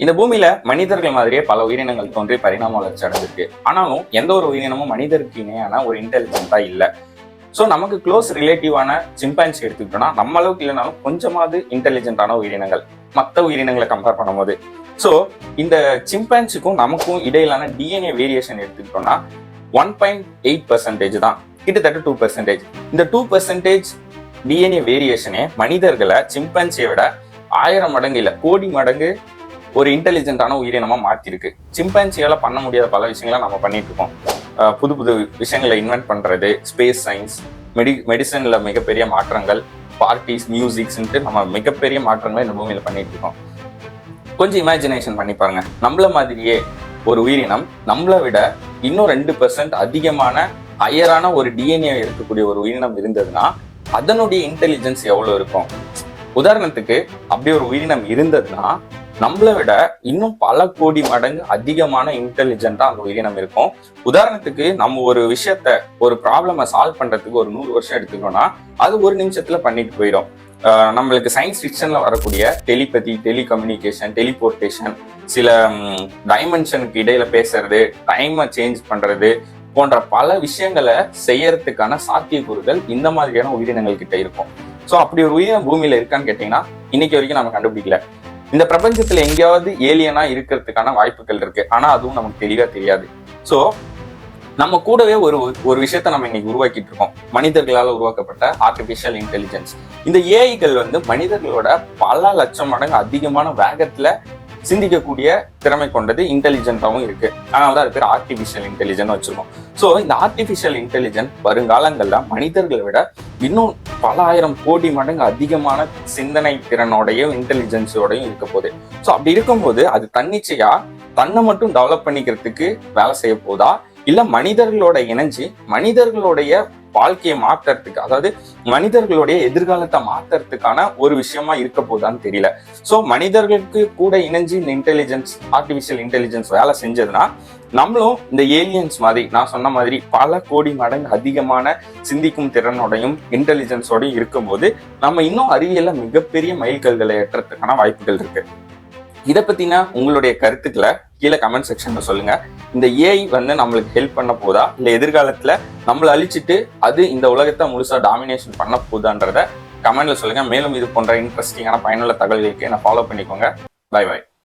இந்த பூமியில மனிதர்கள் மாதிரியே பல உயிரினங்கள் தோன்றி பரிணாம வளர்ச்சி அடைஞ்சிருக்கு. ஆனாலும் எந்த ஒரு உயிரினமும் மனிதருக்கு இணையான ஒரு இன்டெலிஜென்ட்டா இல்லை. ஸோ நமக்கு க்ளோஸ் ரிலேட்டிவான சிம்பான்சி எடுத்துக்கிட்டோம்னா நம்ம அளவுக்கு இல்லைனாலும் கொஞ்சமாவது இன்டெலிஜென்ட்டான உயிரினங்கள் மற்ற உயிரினங்களை கம்பேர் பண்ணும்போது. ஸோ இந்த சிம்பான்சிக்கும் நமக்கும் இடையிலான டிஎன்ஏ வேரியேஷன் எடுத்துக்கிட்டோம்னா 1.8% தான், கிட்டத்தட்ட 2%. இந்த 2% டிஎன்ஏ வேரியேஷனே மனிதர்களை சிம்பான்சியை விட 1000 மடங்கு இல்லை கோடி மடங்கு ஒரு இன்டெலிஜென்ட்டான உயிரினமா மாற்றிருக்கு. சிம்பான்சியால பண்ண முடியாத பல விஷயங்களை நம்ம பண்ணிட்டு இருக்கோம். புது புது விஷயங்களை இன்வென்ட் பண்றது, ஸ்பேஸ் சயின்ஸ், மெடிசன்ல மிகப்பெரிய மாற்றங்கள், பார்ட்டிஸ், மியூசிக்ஸ்ன்ட்டு நம்ம மிகப்பெரிய மாற்றங்களை இந்த பூமியில பண்ணிட்டு இருக்கோம். கொஞ்சம் இமேஜினேஷன் பண்ணி பாருங்க, நம்மள மாதிரியே ஒரு உயிரினம் நம்மளை விட இன்னும் 2% அதிகமான ஹையரான ஒரு டிஎன்ஏ இருக்கக்கூடிய ஒரு உயிரினம் இருந்ததுன்னா அதனுடைய இன்டெலிஜென்ஸ் எவ்வளவு இருக்கும்? உதாரணத்துக்கு அப்படி ஒரு உயிரினம் இருந்ததுன்னா நம்மளை விட இன்னும் பல கோடி மடங்கு அதிகமான இன்டெலிஜென்ட்டா அந்த உயிரினம் இருக்கும். உதாரணத்துக்கு நம்ம ஒரு விஷயத்த, ஒரு ப்ராப்ளமை சால்வ் பண்றதுக்கு ஒரு 100 வருஷம் எடுத்துக்கோன்னா அது ஒரு நிமிஷத்துல பண்ணிட்டு போயிடும். நம்மளுக்கு சயின்ஸ் ஃபிக்ஷன்ல வரக்கூடிய டெலிபதி, டெலிகம்யூனிகேஷன், டெலிபோர்டேஷன், சில டைமென்ஷனுக்கு இடையில பேசுறது, டைமை சேஞ்ச் பண்றது போன்ற பல விஷயங்களை செய்யறதுக்கான சாத்தியக்கூறுகள் இந்த மாதிரியான உயிரினங்கள் கிட்ட இருக்கும். ஸோ அப்படி ஒரு உயிரினம் பூமியில இருக்கான்னு கேட்டீங்கன்னா இன்னைக்கு வரைக்கும் நம்ம கண்டுபிடிக்கல. இந்த பிரபஞ்சத்துல எங்கேயாவது ஏலியனா இருக்கிறதுக்கான வாய்ப்புகள் இருக்கு, ஆனா அதுவும் நமக்கு தெளிவா தெரியாது. ஸோ நம்ம கூடவே ஒரு விஷயத்த நம்ம இன்னைக்கு உருவாக்கிட்டு இருக்கோம், மனிதர்களால் உருவாக்கப்பட்ட ஆர்டிபிஷியல் இன்டெலிஜென்ஸ். இந்த ஏஐகள் மனிதர்களோட பல லட்சம் மடங்கு அதிகமான வேகத்துல சிந்திக்கக்கூடிய திறமை கொண்டது, இன்டெலிஜென்ட்டாகவும் இருக்கு. அதனாலதான் அது பேர் ஆர்டிபிஷியல் இன்டெலிஜென்ட் வச்சிருக்கோம். ஸோ இந்த ஆர்டிபிஷியல் இன்டெலிஜென்ட் வருங்காலங்கள்ல மனிதர்களை விட இன்னும் பல 1000 கோடி மடங்கு அதிகமான சிந்தனை திறனோடையும் இன்டெலிஜென்ஸோடையும் இருக்க போகுது. ஸோ அப்படி இருக்கும்போது அது தன்னிச்சையா தன்னை மட்டும் டெவலப் பண்ணிக்கிறதுக்கு வேலை செய்ய போதா, இல்ல மனிதர்களோட இணைஞ்சு மனிதர்களுடைய வாழ்க்கையை மாற்றுறதுக்கு, அதாவது மனிதர்களுடைய எதிர்காலத்தை மாற்றுறதுக்கான ஒரு விஷயமா இருக்க போதான்னு தெரியல. ஸோ மனிதர்களுக்கு கூட இணைஞ்சு இந்த இன்டெலிஜென்ஸ், ஆர்டிபிஷியல் இன்டெலிஜென்ஸ் வேலை செஞ்சதுன்னா நம்மளும் இந்த ஏலியன்ஸ் மாதிரி, நான் சொன்ன மாதிரி பல கோடி மடங்கு அதிகமான சிந்திக்கும் திறனோடையும் இன்டெலிஜென்ஸோடையும் இருக்கும்போது நம்ம இன்னும் அறிவியல்ல மிகப்பெரிய மைல்கல்களை ஏற்றதுக்கான வாய்ப்புகள் இருக்கு. இதை பத்தின உங்களுடைய கருத்துக்களை கீழே கமெண்ட் செக்ஷன்ல சொல்லுங்க. இந்த ஏஐ நம்மளுக்கு ஹெல்ப் பண்ண போதா, இல்ல எதிர்காலத்துல நம்மளை அழிச்சிட்டு அது இந்த உலகத்தை முழுசா டாமினேஷன் பண்ண போதான்றத கமெண்ட்ல சொல்லுங்க. மேலும் இது போன்ற இன்ட்ரெஸ்டிங்கான பயனுள்ள தகவல்களுக்கு என்ன ஃபாலோ பண்ணிக்கோங்க. Bye by.